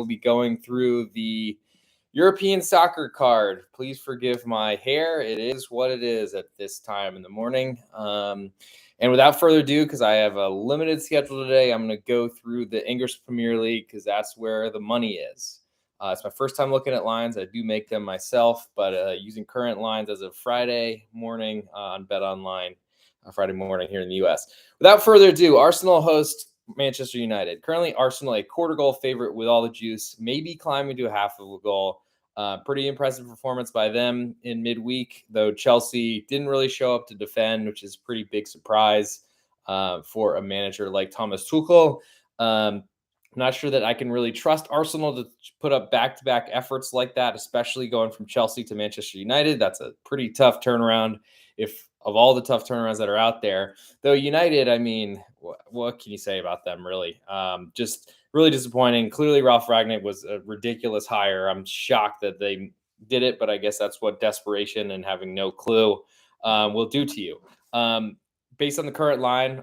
We'll be going through the European soccer card. Please forgive my hair. It is what it is at this time in the morning. And without further ado, because I have a limited schedule today, I'm going to go through the English Premier League because that's where the money is. It's my first time looking at lines. I do make them myself, but using current lines as of Friday morning on Bet Online, Friday morning here in the U.S. Without further ado, Arsenal host Manchester United. Currently, Arsenal a quarter goal favorite with all the juice, maybe climbing to a half of a goal. Pretty impressive performance by them in midweek, though Chelsea didn't really show up to defend, which is a pretty big surprise for a manager like Thomas Tuchel. I'm not sure that I can really trust Arsenal to put up back-to-back efforts like that, especially going from Chelsea to Manchester United. That's a pretty tough turnaround of all the tough turnarounds that are out there. Though United, I mean, what can you say about them, really? Just really disappointing. Clearly, Ralph Rangnick was a ridiculous hire. I'm shocked that they did it, but I guess that's what desperation and having no clue will do to you. Based on the current line,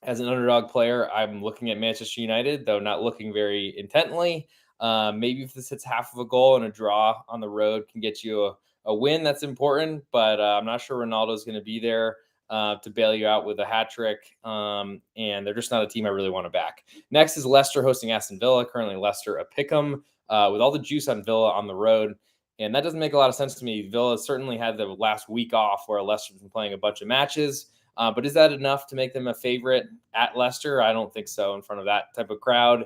as an underdog player, I'm looking at Manchester United, though not looking very intently. Maybe if this hits half of a goal and a draw on the road can get you a win, that's important, but I'm not sure Ronaldo's going to be there to bail you out with a hat trick, and they're just not a team I really want to back. Next is Leicester hosting Aston Villa. Currently, Leicester a pick'em with all the juice on Villa on the road, and that doesn't make a lot of sense to me. Villa certainly had the last week off where Leicester's been playing a bunch of matches, but is that enough to make them a favorite at Leicester? I don't think so in front of that type of crowd.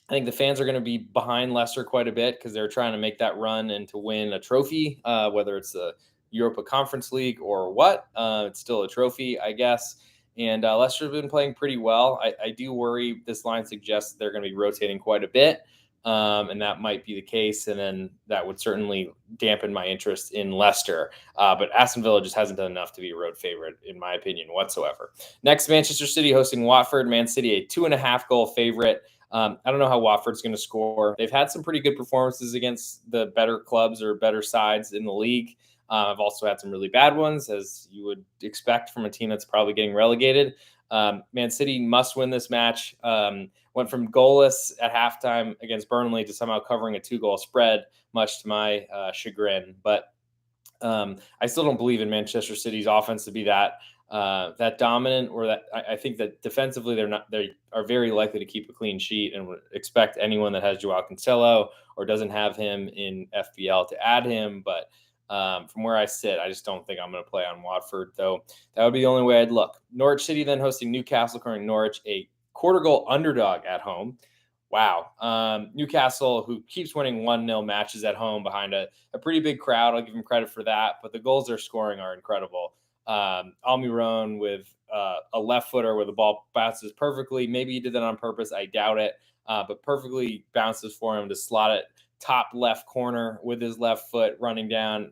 I think the fans are going to be behind Leicester quite a bit because they're trying to make that run and to win a trophy, whether it's the Europa Conference League or what. It's still a trophy, I guess. And Leicester have been playing pretty well. I do worry this line suggests they're going to be rotating quite a bit, and that might be the case. And then that would certainly dampen my interest in Leicester. But Aston Villa just hasn't done enough to be a road favorite, in my opinion, whatsoever. Next, Manchester City hosting Watford. Man City, a 2.5 goal favorite. I don't know how Watford's going to score. They've had some pretty good performances against the better clubs or better sides in the league. I've also had some really bad ones, as you would expect from a team that's probably getting relegated. Man City must win this match. Went from goalless at halftime against Burnley to somehow covering a 2-goal spread, much to my chagrin. But I still don't believe in Manchester City's offense to be that dominant, or that I think that defensively they are very likely to keep a clean sheet, and would expect anyone that has Joao Cancelo or doesn't have him in FPL to add him. But from where I sit, I just don't think I'm going to play on Watford, though that would be the only way I'd look. Norwich City then hosting Newcastle, currently Norwich a quarter goal underdog at home. Wow. Newcastle, who keeps winning 1-0 matches at home behind a pretty big crowd. I'll give them credit for that, but the goals they're scoring are incredible. Almiron with a left footer where the ball bounces perfectly. Maybe he did that on purpose. I doubt it. But perfectly bounces for him to slot it top left corner with his left foot, running down,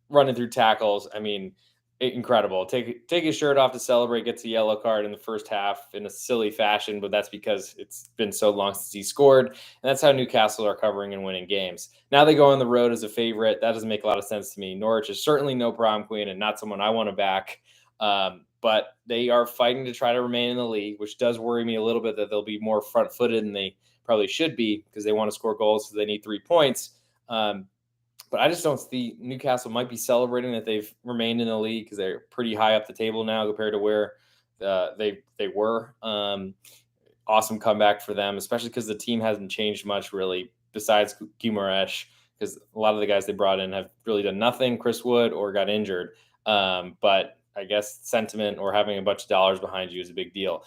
running through tackles. I mean, incredible. Take his shirt off to celebrate, gets a yellow card in the first half in a silly fashion, but that's because it's been so long since he scored. And that's how Newcastle are covering and winning games. Now they go on the road as a favorite. That doesn't make a lot of sense to me. Norwich is certainly no prom queen and not someone I want to back. But they are fighting to try to remain in the league, which does worry me a little bit that they'll be more front-footed than they probably should be because they want to score goals, so they need 3 points. But I just don't see Newcastle might be celebrating that they've remained in the league because they're pretty high up the table now compared to where they were. Awesome comeback for them, especially because the team hasn't changed much really besides Guimaraes, because a lot of the guys they brought in have really done nothing, Chris Wood, or got injured. But I guess sentiment or having a bunch of dollars behind you is a big deal.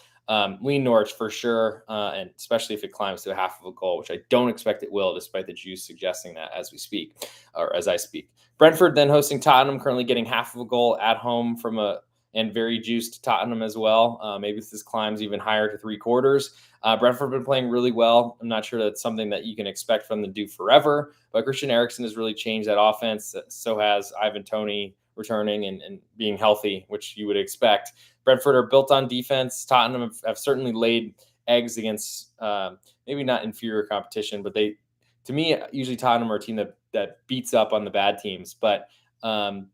Lean Norwich for sure, and especially if it climbs to a half of a goal, which I don't expect it will, despite the juice suggesting that as we speak, or as I speak. Brentford then hosting Tottenham, currently getting half of a goal at home and very juiced Tottenham as well. Maybe if this climbs even higher to 3/4. Brentford have been playing really well. I'm not sure that's something that you can expect from them to do forever, but Christian Eriksen has really changed that offense. So has Ivan Toney returning and being healthy, which you would expect. Brentford are built on defense. Tottenham have certainly laid eggs against maybe not inferior competition, but to me, usually Tottenham are a team that beats up on the bad teams. But I'm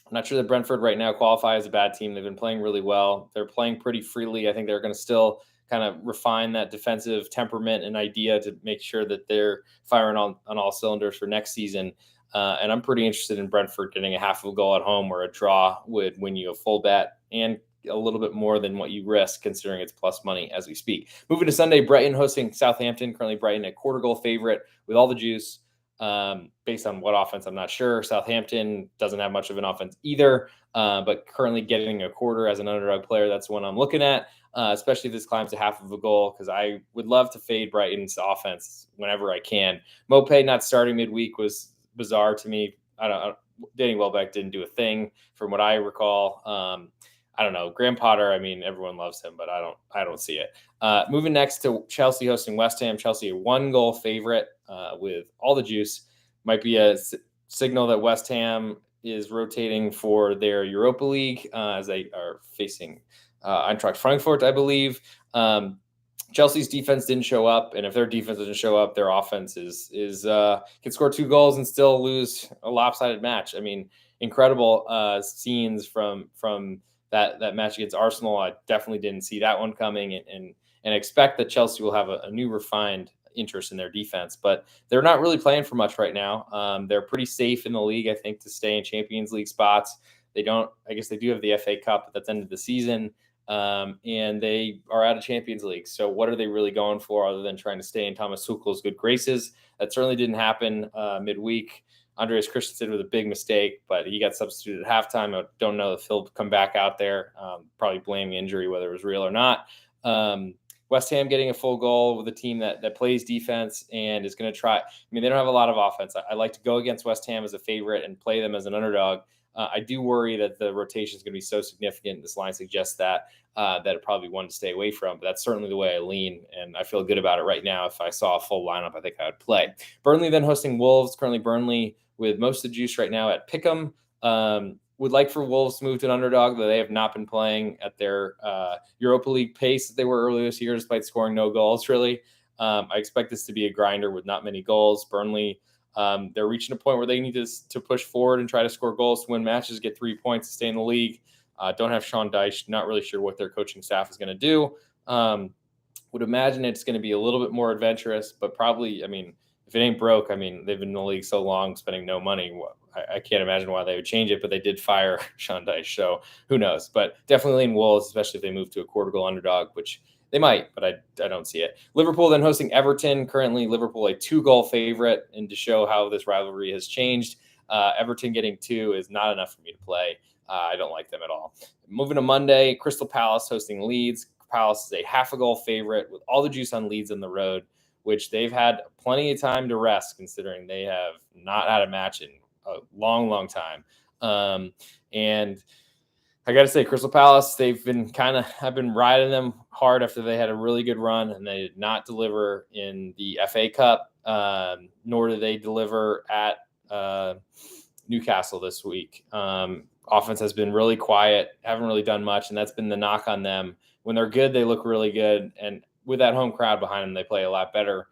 not sure that Brentford right now qualify as a bad team. They've been playing really well. They're playing pretty freely. I think they're going to still kind of refine that defensive temperament and idea to make sure that they're firing on all cylinders for next season. And I'm pretty interested in Brentford getting a half of a goal at home, where a draw would win you a full bet and a little bit more than what you risk, considering it's plus money as we speak. Moving to Sunday, Brighton hosting Southampton. Currently, Brighton a quarter goal favorite with all the juice. Based on what offense, I'm not sure. Southampton doesn't have much of an offense either, but currently getting a quarter as an underdog player, that's one I'm looking at, especially if this climbs to half of a goal, because I would love to fade Brighton's offense whenever I can. Mopé not starting midweek was bizarre to me. Danny Welbeck didn't do a thing from what I recall. I don't know. Graham Potter, I mean, everyone loves him, but I don't see it. Moving next to Chelsea hosting West Ham. Chelsea a 1-goal favorite with all the juice. Might be a signal that West Ham is rotating for their Europa League as they are facing Eintracht Frankfurt, I believe. Chelsea's defense didn't show up, and if their defense doesn't show up, their offense can score 2 goals and still lose a lopsided match. I mean, incredible scenes from that match against Arsenal. I definitely didn't see that one coming, and expect that Chelsea will have a new refined interest in their defense, but they're not really playing for much right now. They're pretty safe in the league, I think, to stay in Champions League spots. I guess they do have the FA Cup, but that's end of the season. And they are out of Champions League. So what are they really going for other than trying to stay in Thomas Tuchel's good graces? That certainly didn't happen midweek. Andreas Christensen with a big mistake, but he got substituted at halftime. I don't know if he'll come back out there. Probably blaming injury, whether it was real or not. West Ham getting a full goal with a team that plays defense and is going to try. I mean, they don't have a lot of offense. I like to go against West Ham as a favorite and play them as an underdog. I do worry that the rotation is going to be so significant. This line suggests that it probably one to stay away from, but that's certainly the way I lean, and I feel good about it right now. If I saw a full lineup, I think I would play. Burnley then hosting Wolves. Currently Burnley with most of the juice right now at Pick'em. Would like for Wolves to move to an underdog, though they have not been playing at their Europa League pace that they were earlier this year, despite scoring no goals, really. I expect this to be a grinder with not many goals. Burnley, they're reaching a point where they need to push forward and try to score goals to win matches, get 3 points to stay in the league. Don't have Sean Dyche. Not really sure what their coaching staff is going to do. Would imagine it's going to be a little bit more adventurous, but probably, I mean, if it ain't broke, I mean, they've been in the league so long, spending no money. I can't imagine why they would change it, but they did fire Sean Dyche, so who knows? But definitely lean Wolves, especially if they move to a quarter goal underdog, which they might, but I don't see it. Liverpool then hosting Everton. Currently, Liverpool a 2-goal favorite, and to show how this rivalry has changed, Everton getting 2 is not enough for me to play. I don't like them at all. Moving to Monday, Crystal Palace hosting Leeds. Palace is a half-a-goal favorite with all the juice on Leeds on the road, which they've had plenty of time to rest, considering they have not had a match in a long, long time. And I got to say, Crystal Palace, I've been riding them hard after they had a really good run, and they did not deliver in the FA Cup, nor did they deliver at Newcastle this week. Offense has been really quiet, haven't really done much, and that's been the knock on them. When they're good, they look really good, and with that home crowd behind them, they play a lot better.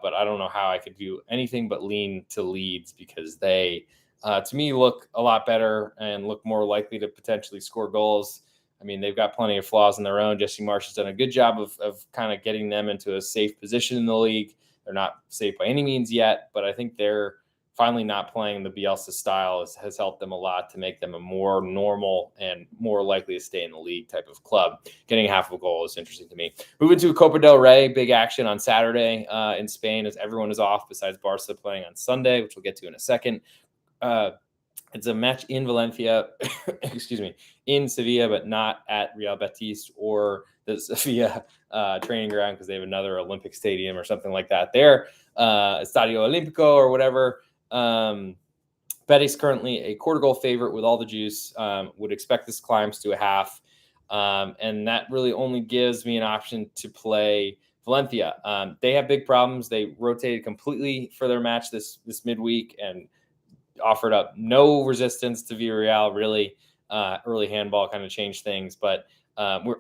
But I don't know how I could do anything but lean to Leeds, because they, to me, look a lot better and look more likely to potentially score goals. I mean, they've got plenty of flaws in their own. Jesse Marsch has done a good job of kind of getting them into a safe position in the league. They're not safe by any means yet, but I think they're finally not playing the Bielsa style has helped them a lot to make them a more normal and more likely to stay in the league type of club. Getting half of a goal is interesting to me. Moving to Copa del Rey, big action on Saturday in Spain, as everyone is off besides Barca playing on Sunday, which we'll get to in a second. It's a match in Valencia, in Sevilla, but not at Real Betis or the Sevilla training ground, because they have another Olympic stadium or something like that there. Estadio Olímpico or whatever. Betis currently a quarter goal favorite with all the juice. Would expect this climbs to a half. And that really only gives me an option to play Valencia. They have big problems. They rotated completely for their match this midweek and offered up no resistance to Villarreal, really. Early handball kind of changed things. But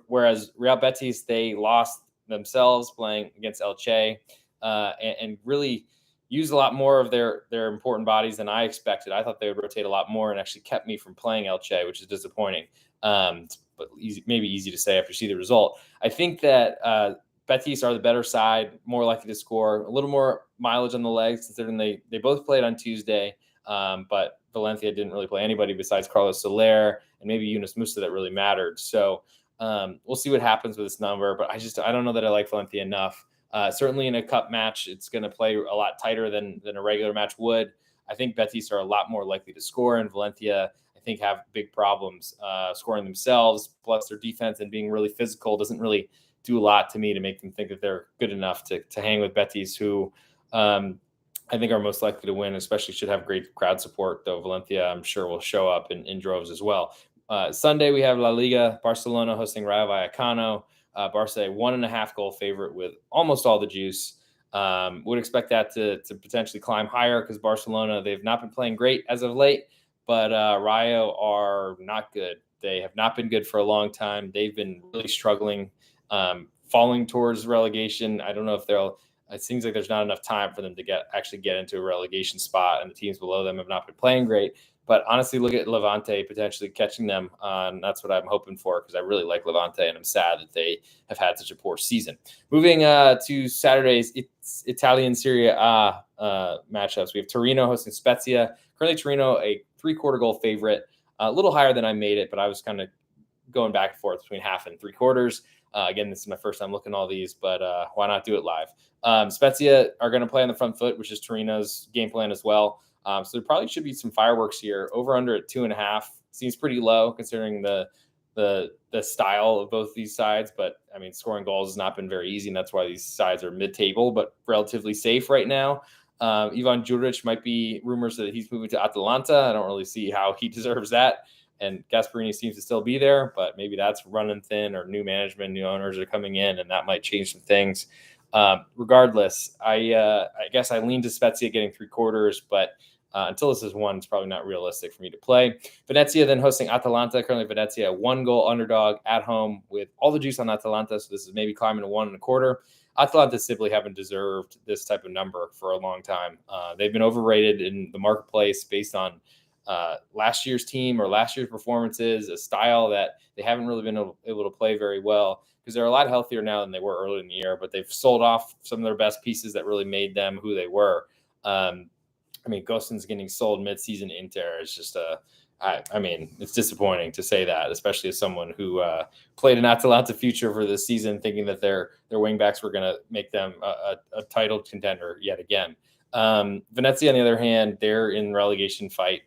whereas Real Betis, they lost themselves playing against Elche and really used a lot more of their important bodies than I expected. I thought they would rotate a lot more and actually kept me from playing Elche, which is disappointing. But maybe easy to say after you see the result. I think that Betis are the better side, more likely to score, a little more mileage on the legs, considering they both played on Tuesday. But Valencia didn't really play anybody besides Carlos Soler and maybe Yunus Musa that really mattered. So we'll see what happens with this number. But I don't know that I like Valencia enough. Certainly in a cup match, it's going to play a lot tighter than a regular match would. I think Betis are a lot more likely to score, and Valencia, I think, have big problems scoring themselves. Plus, their defense and being really physical doesn't really do a lot to me to make them think that they're good enough to hang with Betis, who I think are most likely to win, especially should have great crowd support, though Valencia, I'm sure, will show up in droves as well. Sunday, we have La Liga, Barcelona hosting Rayo Vallecano. Barca, a 1.5 goal favorite with almost all the juice. Would expect that to potentially climb higher because Barcelona, they've not been playing great as of late, but Rayo are not good. They have not been good for a long time. They've been really struggling, falling towards relegation. I don't know if it seems like there's not enough time for them to actually get into a relegation spot, and the teams below them have not been playing great. But honestly, look at Levante potentially catching them. That's what I'm hoping for because I really like Levante, and I'm sad that they have had such a poor season. Moving to Saturday's Italian Serie A matchups. We have Torino hosting Spezia. Currently, Torino, a 3/4 goal favorite. A little higher than I made it, but I was kind of going back and forth between half and 3/4. Again, this is my first time looking at all these, but why not do it live? Spezia are going to play on the front foot, which is Torino's game plan as well. So there probably should be some fireworks here. Over under at 2.5 seems pretty low considering the style of both these sides. But I mean, scoring goals has not been very easy, and that's why these sides are mid-table, but relatively safe right now. Ivan Juric might be rumors that he's moving to Atalanta. I don't really see how he deserves that. And Gasperini seems to still be there, but maybe that's running thin, or new management, new owners are coming in, and that might change some things. Regardless, I guess I lean to Spezia getting 3/4, but until this is won, it's probably not realistic for me to play. Venezia then hosting Atalanta. Currently, Venezia, a 1-goal underdog at home with all the juice on Atalanta, so this is maybe climbing to 1.25. Atalanta simply haven't deserved this type of number for a long time. They've been overrated in the marketplace based on last year's team or last year's performances, a style that they haven't really been able to play very well because they're a lot healthier now than they were early in the year, but they've sold off some of their best pieces that really made them who they were. I mean, Gostin's getting sold mid-season to Inter is just it's disappointing to say that, especially as someone who played an Atalanta future for this season, thinking that their wingbacks were going to make them a title contender yet again. Venezia, on the other hand, they're in relegation fight.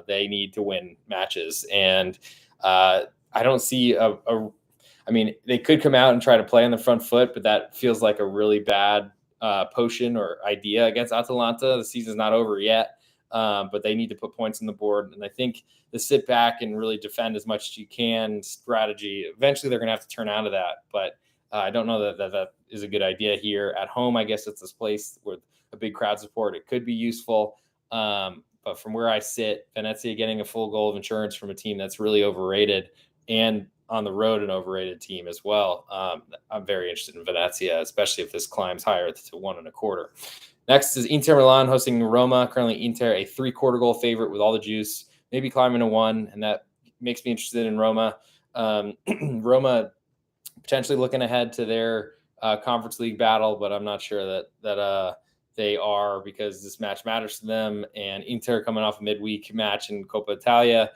They need to win matches, and I don't see I mean, they could come out and try to play on the front foot, but that feels like a really bad potion or idea against Atalanta. The season's not over yet, but they need to put points on the board. And I think the sit back and really defend as much as you can strategy, eventually they're going to have to turn out of that. But I don't know that is a good idea here. At home, I guess it's this place with a big crowd support. It could be useful. But from where I sit, Venezia getting a full goal of insurance from a team that's really overrated and on the road an overrated team as well. I'm very interested in Venezia, especially if this climbs higher to 1.25. Next is Inter Milan hosting Roma. Currently Inter, a 3/4 goal favorite with all the juice, maybe climbing to 1, and that makes me interested in Roma. Roma potentially looking ahead to their Conference League battle, but I'm not sure that they are, because this match matters to them. And Inter coming off a midweek match in Coppa Italia,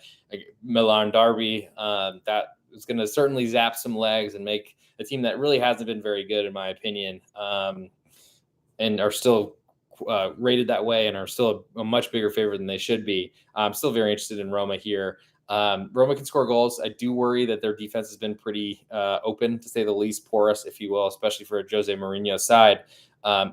Milan derby, that is going to certainly zap some legs and make a team that really hasn't been very good, in my opinion, and are still rated that way and are still a much bigger favorite than they should be. I'm still very interested in Roma here. Roma can score goals. I do worry that their defense has been pretty open, to say the least, porous, if you will, especially for a Jose Mourinho side.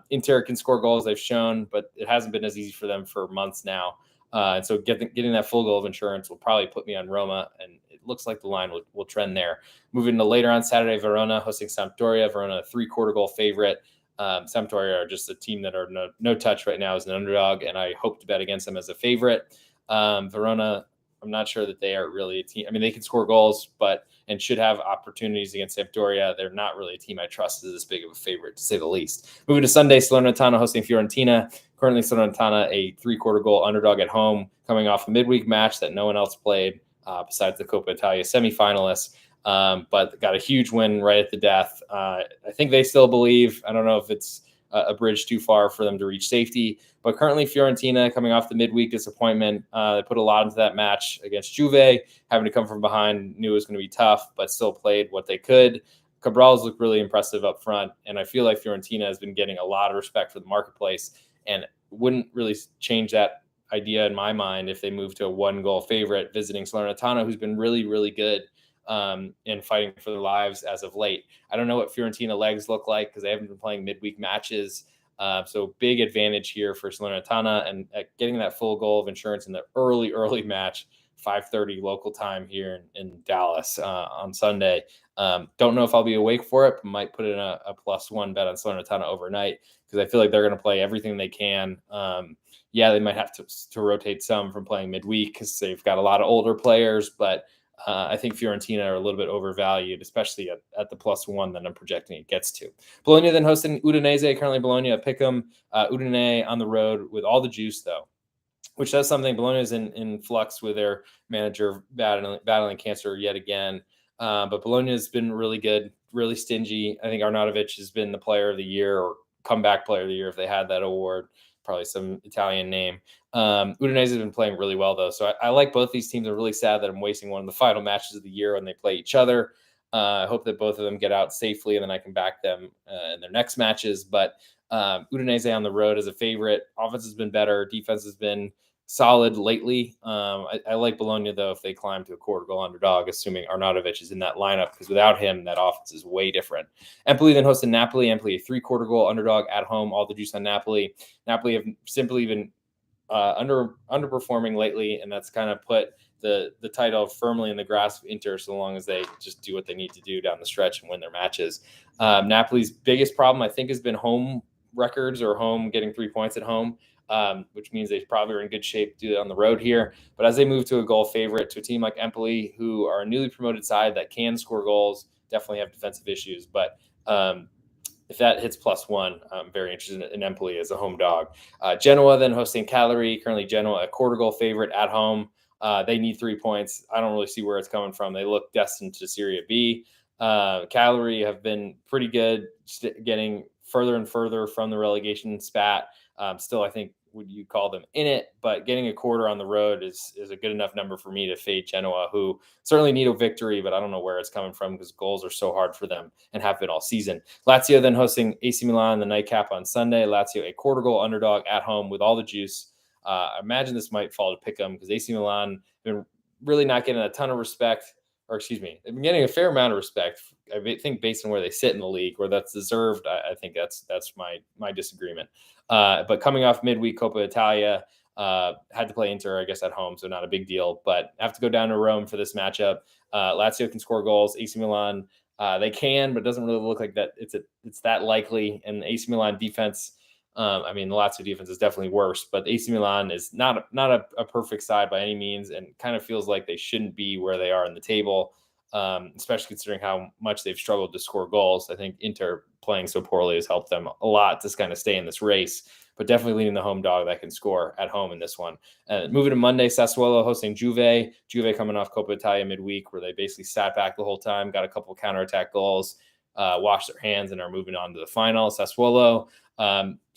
Inter can score goals, they've shown, but it hasn't been as easy for them for months now. And so getting that full goal of insurance will probably put me on Roma, and it looks like the line will trend there. Moving to later on Saturday, Verona hosting Sampdoria. Verona, a 3/4 goal favorite. Sampdoria are just a team that are no touch right now as an underdog, and I hope to bet against them as a favorite. Verona, I'm not sure that they are really a team. I mean, they can score goals, and should have opportunities against Sampdoria. They're not really a team I trust as this big of a favorite, to say the least. Moving to Sunday, Silentano hosting Fiorentina. Currently, Silentano, a 3/4 goal underdog at home, coming off a midweek match that no one else played besides the Coppa Italia semifinalists. but got a huge win right at the death. I think they still believe. I don't know if it's a bridge too far for them to reach safety, but currently Fiorentina, coming off the midweek disappointment, they put a lot into that match against Juve, having to come from behind, knew it was going to be tough, but still played what they could. Cabral's looked really impressive up front, and I feel like Fiorentina has been getting a lot of respect for the marketplace, and wouldn't really change that idea in my mind if they move to a 1-goal favorite visiting Salernitana, who's been really, really good and fighting for their lives as of late. I don't know what Fiorentina legs look like because they haven't been playing midweek matches. So big advantage here for Salernitana, and getting that full goal of insurance in the early match, 5:30 local time here in Dallas on Sunday. Don't know if I'll be awake for it, but might put in a +1 bet on Salernitana overnight because I feel like they're going to play everything they can. They might have to rotate some from playing midweek because they've got a lot of older players, but I think Fiorentina are a little bit overvalued, especially at the +1 that I'm projecting it gets to. Bologna then hosting Udinese, currently Bologna at Pick'em. Udine on the road with all the juice, though, which does something. Bologna is in flux with their manager battling cancer yet again. But Bologna has been really good, really stingy. I think Arnautovic has been the player of the year or comeback player of the year if they had that award. Probably some Italian name. Udinese has been playing really well, though. So I like both these teams. I'm really sad that I'm wasting one of the final matches of the year when they play each other. I hope that both of them get out safely, and then I can back them in their next matches. But Udinese on the road as a favorite. Offense has been better. Defense has been solid lately. I like Bologna, though, if they climb to a 1/4 goal underdog, assuming Arnautovic is in that lineup, because without him, that offense is way different. Empoli then hosted Napoli. Empoli, a 3/4 goal underdog at home. All the juice on Napoli. Napoli have simply been underperforming lately, and that's kind of put the title firmly in the grasp of Inter, so long as they just do what they need to do down the stretch and win their matches. Napoli's biggest problem, I think, has been home records or home getting 3 points at home, which means they probably are in good shape to do it on the road here. But as they move to a goal favorite, to a team like Empoli, who are a newly promoted side that can score goals, definitely have defensive issues, but if that hits +1, I'm very interested in Empoli as a home dog. Genoa then hosting Cagliari. Currently Genoa a 1/4 goal favorite at home. They need 3 points. I don't really see where it's coming from. They look destined to Serie B. Cagliari have been pretty good, getting further and further from the relegation spat. Still, I think would you call them in it, but getting a 1/4 on the road is a good enough number for me to fade Genoa, who certainly need a victory, but I don't know where it's coming from because goals are so hard for them and have been all season. Lazio then hosting AC Milan, the nightcap on Sunday. Lazio a 1/4 goal underdog at home with all the juice. I imagine this might fall to pick them because AC Milan have been really not getting a ton of respect, or excuse me, they've been getting a fair amount of respect. I think based on where they sit in the league, where that's deserved. I think that's my disagreement. But coming off midweek Coppa Italia, had to play Inter, I guess, at home, so not a big deal. But have to go down to Rome for this matchup. Lazio can score goals. AC Milan, they can, but it doesn't really look like that. It's that likely. And the AC Milan defense, the Lazio defense is definitely worse, but AC Milan is not a perfect side by any means, and kind of feels like they shouldn't be where they are in the table, especially considering how much they've struggled to score goals. I think Inter playing so poorly has helped them a lot to kind of stay in this race, but definitely leading the home dog that can score at home in this one. Moving to Monday, Sassuolo hosting Juve. Juve coming off Coppa Italia midweek, where they basically sat back the whole time, got a couple of counterattack goals, washed their hands, and are moving on to the final. Sassuolo,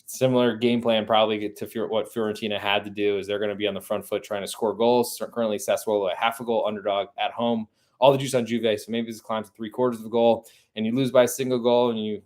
similar game plan probably to what Fiorentina had to do, is they're going to be on the front foot trying to score goals. So currently Sassuolo a 1/2 goal underdog at home. All the juice on Juve, so maybe this climbs to 3/4 of a goal, and you lose by a single goal, and you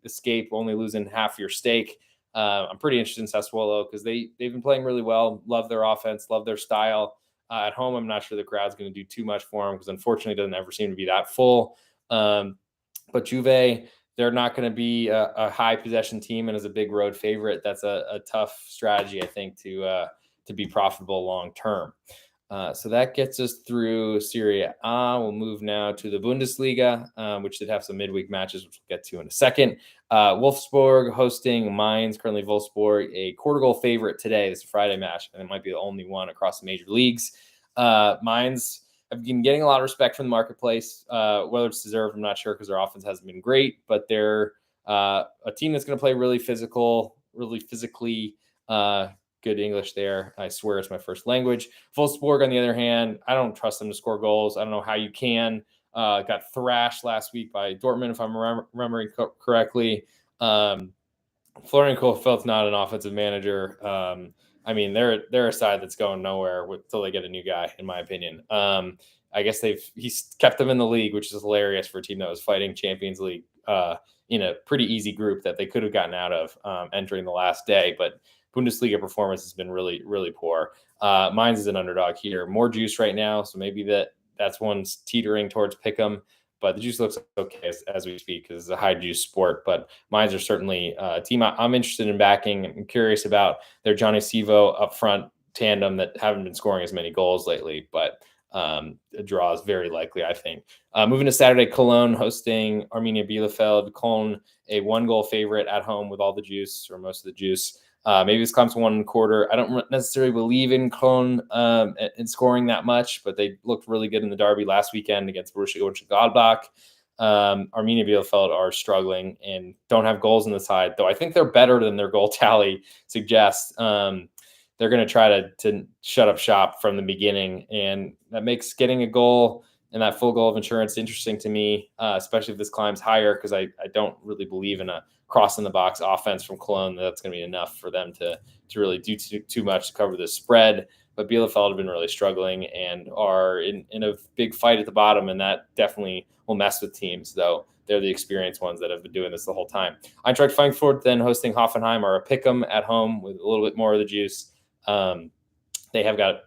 escape only losing half your stake. I'm pretty interested in Sassuolo because they've been playing really well. Love their offense, love their style. At home, I'm not sure the crowd's going to do too much for them because unfortunately it doesn't ever seem to be that full. But Juve, they're not going to be a high possession team, and as a big road favorite, that's a tough strategy, I think, to be profitable long term. So that gets us through Serie A. We'll move now to the Bundesliga, which did have some midweek matches, which we'll get to in a second. Wolfsburg hosting Mainz. Currently, Wolfsburg a 1/4 goal favorite today. This is a Friday match, and it might be the only one across the major leagues. Mainz have been getting a lot of respect from the marketplace. Whether it's deserved, I'm not sure because their offense hasn't been great, but they're a team that's going to play really physically. Good English there. I swear it's my first language. Wolfsburg, on the other hand, I don't trust them to score goals. I don't know how you can. got thrashed last week by Dortmund, if I'm remembering correctly. Florian Kohfeldt's not an offensive manager. They're a side that's going nowhere until they get a new guy, in my opinion. I guess he's kept them in the league, which is hilarious for a team that was fighting Champions League in a pretty easy group that they could have gotten out of entering the last day. But Bundesliga performance has been really, really poor. Mainz is an underdog here. More juice right now, so maybe that's one's teetering towards pick'em. But the juice looks okay as we speak because it's a high juice sport. But Mainz are certainly a team I'm interested in backing. I'm curious about their Johnny Sivo up front tandem that haven't been scoring as many goals lately, but a draw is very likely, I think. Moving to Saturday, Cologne hosting Arminia Bielefeld. Cologne, a 1-goal favorite at home with all the juice or most of the juice. Maybe this comes to 1.25. I don't necessarily believe in Cologne in scoring that much, but they looked really good in the derby last weekend against Borussia Mönchengladbach. Arminia Bielefeld are struggling and don't have goals in the side, though I think they're better than their goal tally suggests. They're going to try to shut up shop from the beginning, and that makes getting a goal and that full goal of insurance interesting to me, especially if this climbs higher, because I don't really believe in a cross in the box offense from Cologne. That's going to be enough for them to really do too much to cover the spread. But Bielefeld have been really struggling and are in a big fight at the bottom, and that definitely will mess with teams, though they're the experienced ones that have been doing this the whole time. Eintracht Frankfurt then hosting Hoffenheim are a pick'em at home with a little bit more of the juice. They have got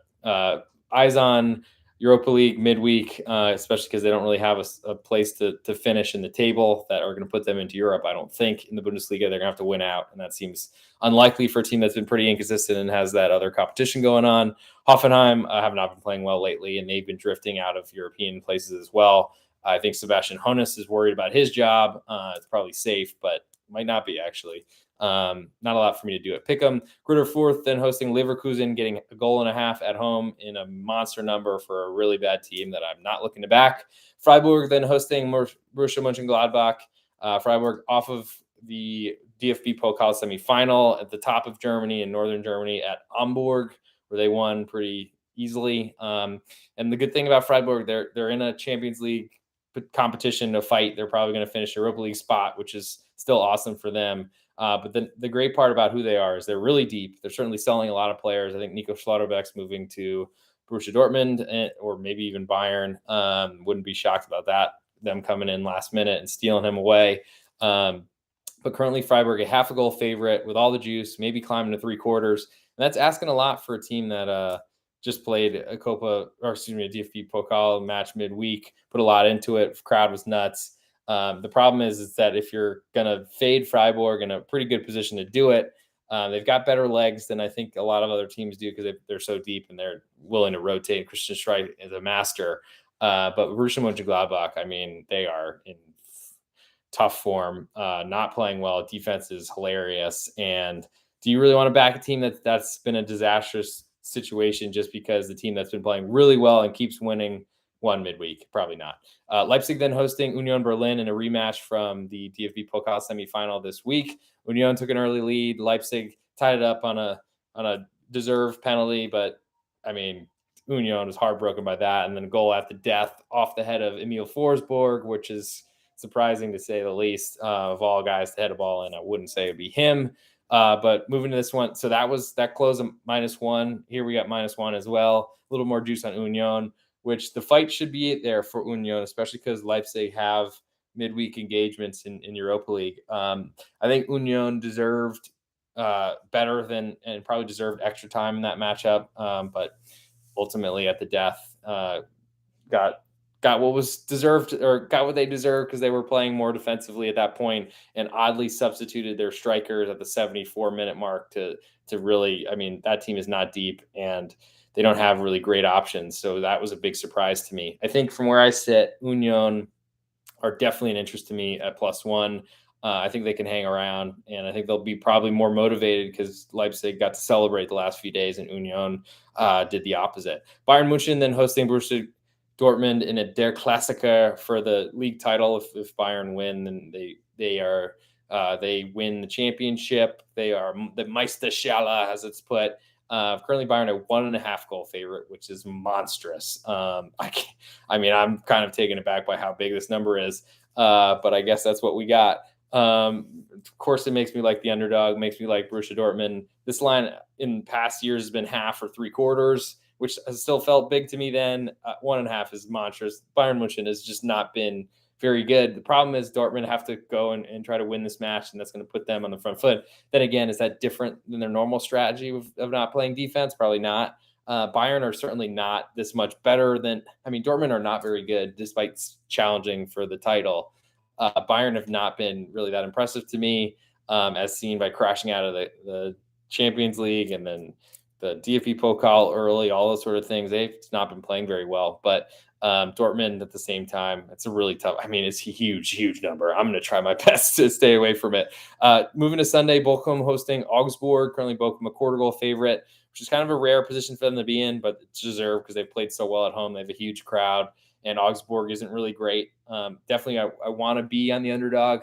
eyes on Europa League midweek, especially because they don't really have a place to finish in the table that are going to put them into Europe. I don't think in the Bundesliga they're going to have to win out, and that seems unlikely for a team that's been pretty inconsistent and has that other competition going on. Hoffenheim have not been playing well lately, and they've been drifting out of European places as well. I think Sebastian Hoeneß is worried about his job. It's probably safe, but might not be actually. Not a lot for me to do at Pick'em. Greuther Fürth then hosting Leverkusen, getting a goal and a half at home in a monster number for a really bad team that I'm not looking to back. Freiburg then hosting Borussia Mönchengladbach. Freiburg off of the DFB Pokal semifinal at the top of Germany and northern Germany at Hamburg, where they won pretty easily. And the good thing about Freiburg, they're in a Champions League competition to fight. They're probably going to finish a Europa League spot, which is still awesome for them. But the great part about who they are is they're really deep. They're certainly selling a lot of players. I think Nico Schlotterbeck's moving to Borussia Dortmund or maybe even Bayern. Wouldn't be shocked about that, them coming in last minute and stealing him away. But currently Freiburg, a half a goal favorite with all the juice, maybe climbing to 3/4. And that's asking a lot for a team that just played a DFB Pokal match midweek, put a lot into it. The crowd was nuts. The problem is that if you're going to fade Freiburg in a pretty good position to do it, they've got better legs than I think a lot of other teams do because they're so deep and they're willing to rotate. Christian Streich is a master. But Borussia Mönchengladbach, I mean, they are in tough form, not playing well. Defense is hilarious. And do you really want to back a team that's been a disastrous situation just because the team that's been playing really well and keeps winning won midweek? Probably not. Leipzig then hosting Union Berlin in a rematch from the DFB Pokal semifinal this week. Union took an early lead. Leipzig tied it up on a deserved penalty, but I mean, Union was heartbroken by that. And then a goal at the death off the head of Emil Forsberg, which is surprising to say the least. Of all guys to head a ball in, I wouldn't say it'd be him. But moving to this one, so that closed a -1. Here we got -1 as well. A little more juice on Union, which the fight should be there for Union, especially because Leipzig have midweek engagements in Europa League. I think Union deserved better than and probably deserved extra time in that matchup, but ultimately at the death got what was deserved or got what they deserved because they were playing more defensively at that point and oddly substituted their strikers at the 74-minute mark to really, I mean, that team is not deep and they don't have really great options. So that was a big surprise to me. I think from where I sit, Union are definitely an interest to me at +1. I think they can hang around, and I think they'll be probably more motivated because Leipzig got to celebrate the last few days and Union did the opposite. Bayern München then hosting Borussia Dortmund in a Der Klassiker for the league title. If Bayern win, then they win the championship. They are the Meisterschale, as it's put. Currently Bayern a 1.5 goal favorite, which is monstrous. I'm kind of taken aback by how big this number is, but I guess that's what we got. Of course, it makes me like the underdog, makes me like Borussia Dortmund. This line in past years has been half or 3/4, which has still felt big to me then. 1.5 is monstrous. Bayern München has just not been very good. The problem is Dortmund have to go and try to win this match, and that's going to put them on the front foot. Then again, is that different than their normal strategy of not playing defense? Probably not. Bayern are certainly not this much better than, Dortmund are not very good despite challenging for the title. Bayern have not been really that impressive to me, as seen by crashing out of the Champions League and then the DFB Pokal early, all those sort of things. They've not been playing very well, but Dortmund at the same time, it's a really tough. It's a huge number. I'm going to try my best to stay away from it. Moving to Sunday, Bochum hosting Augsburg. Currently, Bochum a 1/4 goal favorite, which is kind of a rare position for them to be in, but it's deserved because they've played so well at home. They have a huge crowd, and Augsburg isn't really great. Definitely, I want to be on the underdog,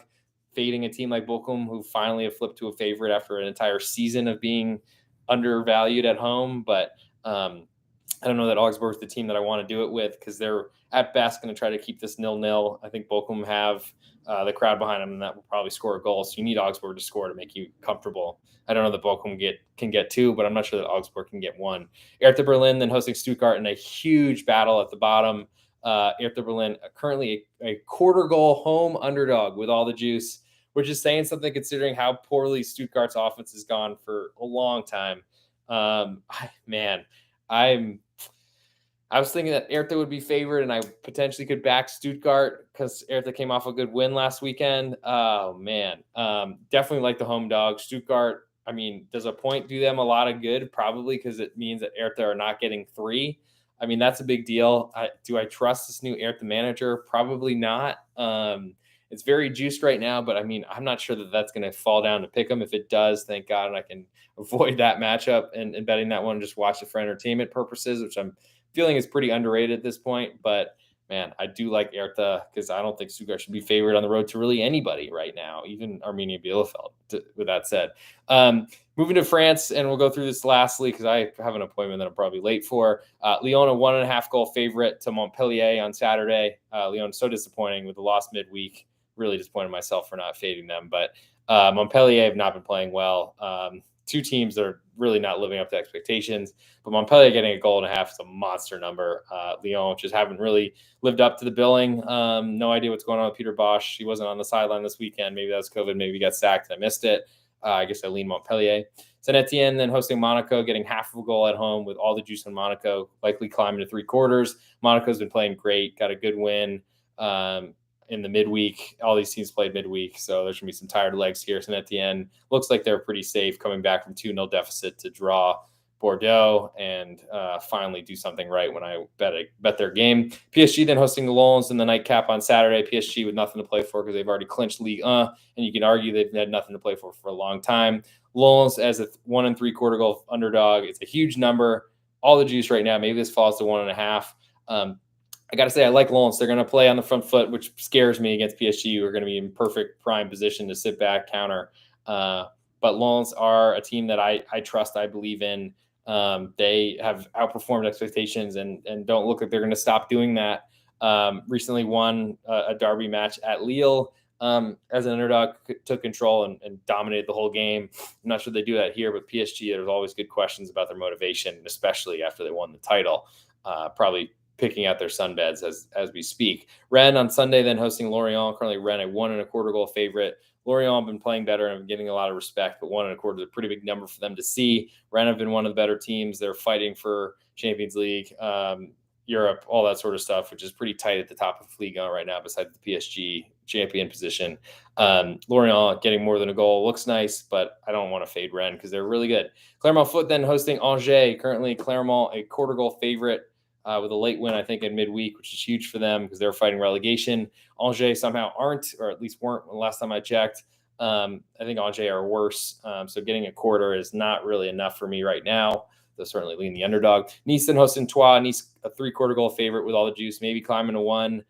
fading a team like Bochum, who finally have flipped to a favorite after an entire season of being undervalued at home. But I don't know that Augsburg is the team that I want to do it with, because they're at best going to try to keep this 0-0. I think Bochum have the crowd behind them, and that will probably score a goal. So you need Augsburg to score to make you comfortable. I don't know that Bochum can get 2, but I'm not sure that Augsburg can get 1. Hertha Berlin then hosting Stuttgart in a huge battle at the bottom. Hertha Berlin currently a 1/4 goal home underdog with all the juice, which is saying something considering how poorly Stuttgart's offense has gone for a long time. I was thinking that Hertha would be favored, and I potentially could back Stuttgart because Hertha came off a good win last weekend. Oh, man. Definitely like the home dog. Stuttgart, does a point do them a lot of good? Probably, because it means that Hertha are not getting 3. That's a big deal. Do I trust this new Hertha manager? Probably not. It's very juiced right now, but I'm not sure that that's going to fall down to pick them. If it does, thank God, and I can avoid that matchup and betting that one, just watch it for entertainment purposes, which I'm feeling is pretty underrated at this point. But man, I do like Hertha because I don't think Stuttgart should be favored on the road to really anybody right now, even Arminia Bielefeld. With that said, moving to France, and we'll go through this lastly because I have an appointment that I'm probably late for. Lyon, a 1.5 goal favorite to Montpellier on Saturday. Lyon so disappointing with the loss midweek. Really disappointed myself for not fading them, but Montpellier have not been playing well. Two teams that are really not living up to expectations, but Montpellier getting a 1.5 goals is a monster number. Lyon just haven't really lived up to the billing. No idea what's going on with Peter Bosch. He wasn't on the sideline this weekend. Maybe that was COVID. Maybe he got sacked and I missed it. I guess I lean Montpellier. Saint Etienne then hosting Monaco, getting 1/2 goal at home with all the juice on Monaco, likely climbing to 3/4. Monaco's been playing great, got a good win in the midweek. All these teams played midweek, so there's going to be some tired legs here. Saint Etienne looks like they're pretty safe, coming back from 2-0 deficit to draw Bordeaux and finally do something right when I bet their game. PSG then hosting the Lens in the nightcap on Saturday. PSG with nothing to play for because they've already clinched Ligue 1, and you can argue they've had nothing to play for a long time. Lens as a 1 3/4 goal underdog. It's a huge number. All the juice right now. Maybe this falls to 1.5. I got to say, I like Lens. They're going to play on the front foot, which scares me against PSG, who are going to be in perfect prime position to sit back, counter. But Lens are a team that I trust, I believe in. They have outperformed expectations and don't look like they're going to stop doing that. Recently won a derby match at Lille as an underdog, took control and dominated the whole game. I'm not sure they do that here, but PSG, there's always good questions about their motivation, especially after they won the title. Probably picking out their sunbeds as we speak. Rennes on Sunday, then hosting Lorient. Currently Rennes a 1 1/4 goal favorite. Lorient have been playing better and getting a lot of respect, but 1 1/4 is a pretty big number for them to see. Rennes have been one of the better teams. They're fighting for Champions League, Europe, all that sort of stuff, which is pretty tight at the top of Ligue right now, besides the PSG champion position. Lorient getting more than a goal looks nice, but I don't want to fade Rennes because they're really good. Clermont Foot then hosting Angers. Currently Clermont a 1/4 goal favorite. With a late win, I think, in midweek, which is huge for them because they're fighting relegation. Angers somehow aren't, or at least weren't the last time I checked. I think Angers are worse. So getting a 1/4 is not really enough for me right now. They'll certainly lean the underdog. Nice then hosting Troyes. Nice a 3/4 goal favorite with all the juice, maybe climbing to 1.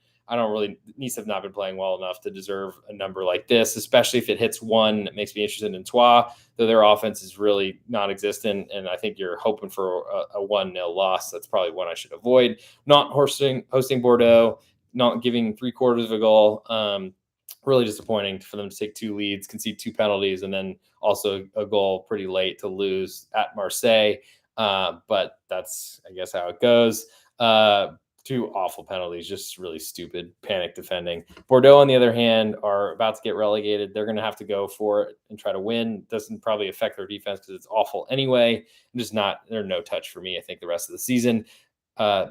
Nice have not been playing well enough to deserve a number like this, especially if it hits 1. It makes me interested in Troyes, though their offense is really non-existent. And I think you're hoping for a 1-0 loss. That's probably one I should avoid. Not hosting Bordeaux, not giving 3/4 of a goal. Really disappointing for them to take 2 leads, concede 2 penalties, and then also a goal pretty late to lose at Marseille. But that's, I guess, how it goes. 2 awful penalties, just really stupid panic defending. Bordeaux, on the other hand, are about to get relegated. They're going to have to go for it and try to win. Doesn't probably affect their defense because it's awful anyway. They're no touch for me, I think, the rest of the season.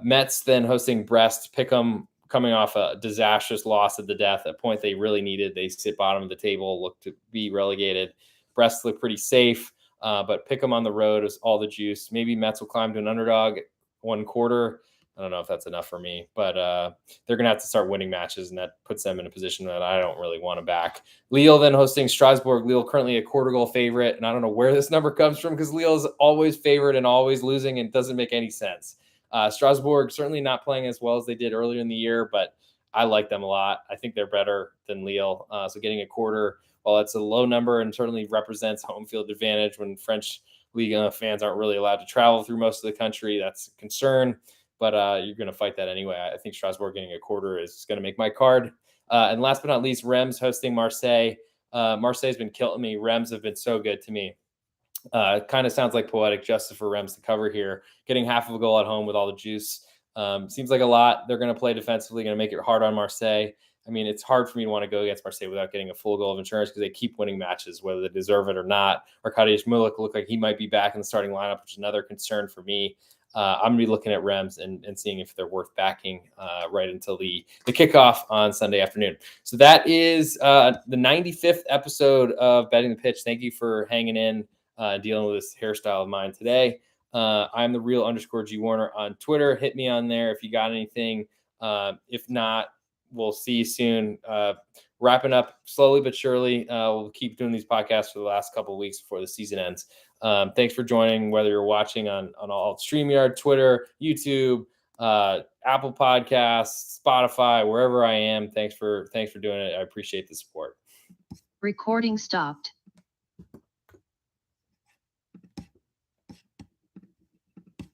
Mets then hosting Brest. Pick'em coming off a disastrous loss at the death, a point they really needed. They sit bottom of the table, look to be relegated. Brest look pretty safe, but Pick'em on the road is all the juice. Maybe Mets will climb to an underdog 1/4. I don't know if that's enough for me, but they're going to have to start winning matches, and that puts them in a position that I don't really want to back. Lille then hosting Strasbourg. Lille currently a 1/4 goal favorite, and I don't know where this number comes from because Lille is always favored and always losing, and it doesn't make any sense. Strasbourg certainly not playing as well as they did earlier in the year, but I like them a lot. I think they're better than Lille. So getting a 1/4, while it's a low number and certainly represents home field advantage when French Liga fans aren't really allowed to travel through most of the country, that's a concern. But you're going to fight that anyway. I think Strasbourg getting a 1/4 is going to make my card. And last but not least, Reims hosting Marseille. Marseille's been killing me. Reims have been so good to me. It kind of sounds like poetic justice for Reims to cover here. Getting half of a goal at home with all the juice seems like a lot. They're going to play defensively, going to make it hard on Marseille. I mean, it's hard for me to want to go against Marseille without getting a full goal of insurance because they keep winning matches, whether they deserve it or not. Arkadiusz Milik looked like he might be back in the starting lineup, which is another concern for me. I'm going to be looking at Reims and seeing if they're worth backing right until the kickoff on Sunday afternoon. So that is the 95th episode of Betting the Pitch. Thank you for hanging in, dealing with this hairstyle of mine today. I'm the real_G Warner on Twitter. Hit me on there if you got anything. If not, we'll see you soon. Wrapping up slowly but surely. We'll keep doing these podcasts for the last couple of weeks before the season ends. Thanks for joining, whether you're watching on all StreamYard, Twitter, YouTube, Apple Podcasts, Spotify, wherever I am. Thanks for doing it. I appreciate the support. Recording stopped.